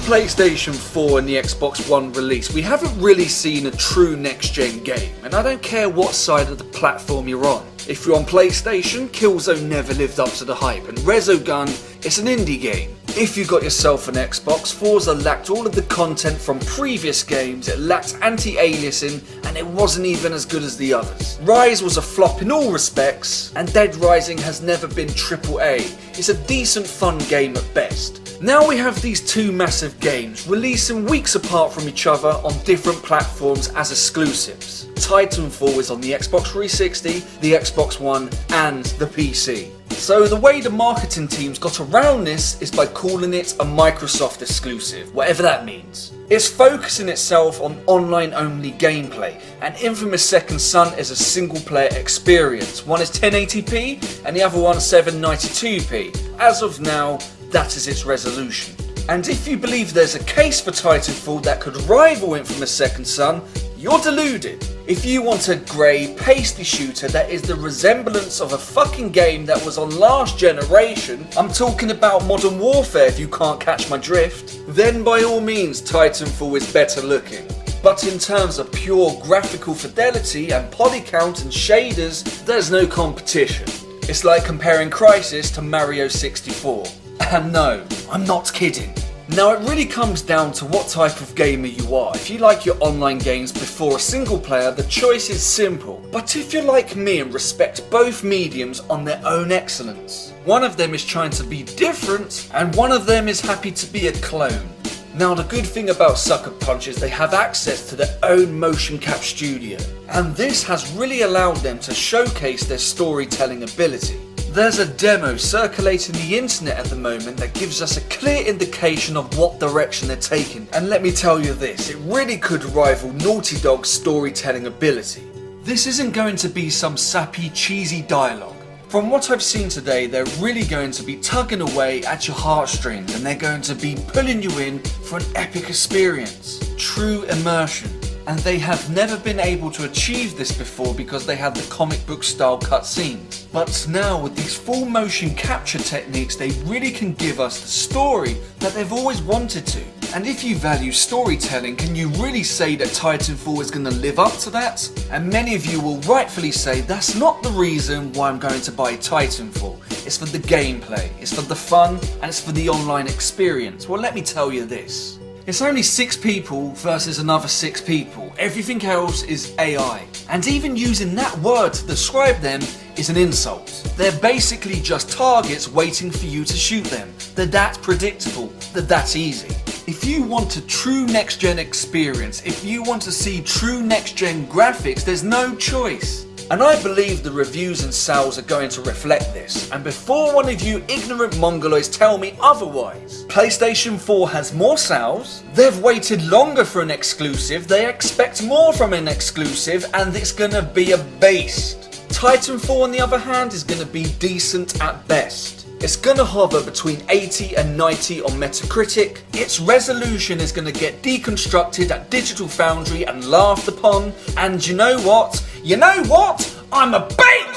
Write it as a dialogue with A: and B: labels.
A: PlayStation 4 and the Xbox One release, we haven't really seen a true next-gen game, and I don't care what side of the platform you're on. If you're on PlayStation, Killzone never lived up to the hype, and Resogun, it's an indie game. If you got yourself an Xbox, Forza lacked all of the content from previous games, it lacked anti-aliasing, and it wasn't even as good as the others. Rise was a flop in all respects, and Dead Rising has never been AAA. It's a decent fun game at best. Now we have these two massive games releasing weeks apart from each other on different platforms as exclusives. Titanfall is on the Xbox 360, the Xbox One and the PC. So the way the marketing teams got around this is by calling it a Microsoft exclusive, whatever that means. It's focusing itself on online only gameplay, and Infamous Second Son is a single player experience. One is 1080p and the other one 792p. As of now, that is its resolution. And if you believe there's a case for Titanfall that could rival Infamous Second Son, you're deluded. If you want a grey, pasty shooter that is the resemblance of a fucking game that was on last generation, I'm talking about Modern Warfare if you can't catch my drift, then by all means Titanfall is better looking. But in terms of pure graphical fidelity and poly count and shaders, there's no competition. It's like comparing Crysis to Mario 64. And no, I'm not kidding. Now it really comes down to what type of gamer you are. If you like your online games before a single player, the choice is simple. But if you're like me and respect both mediums on their own excellence, one of them is trying to be different and one of them is happy to be a clone. Now the good thing about Sucker Punch is they have access to their own motion cap studio, and this has really allowed them to showcase their storytelling ability. There's a demo circulating the internet at the moment that gives us a clear indication of what direction they're taking, and let me tell you this, it really could rival Naughty Dog's storytelling ability. This isn't going to be some sappy, cheesy dialogue. From what I've seen today, they're really going to be tugging away at your heartstrings and they're going to be pulling you in for an epic experience. True immersion. And they have never been able to achieve this before because they had the comic book style cutscenes. But now with these full motion capture techniques, they really can give us the story that they've always wanted to. And if you value storytelling, can you really say that Titanfall is going to live up to that? And many of you will rightfully say that's not the reason why I'm going to buy Titanfall. It's for the gameplay, it's for the fun, and it's for the online experience. Well, let me tell you this. It's only 6 people versus another 6 people. Everything else is AI. And even using that word to describe them is an insult. They're basically just targets waiting for you to shoot them. They're that predictable. They're that easy. If you want a true next-gen experience, if you want to see true next-gen graphics, there's no choice. And I believe the reviews and sales are going to reflect this. And before one of you ignorant mongoloids tell me otherwise, PlayStation 4 has more sales, they've waited longer for an exclusive, they expect more from an exclusive, and it's gonna be a beast. Titanfall on the other hand is gonna be decent at best. It's gonna hover between 80 and 90 on Metacritic, its resolution is gonna get deconstructed at Digital Foundry and laughed upon, and you know what? I'm a bait!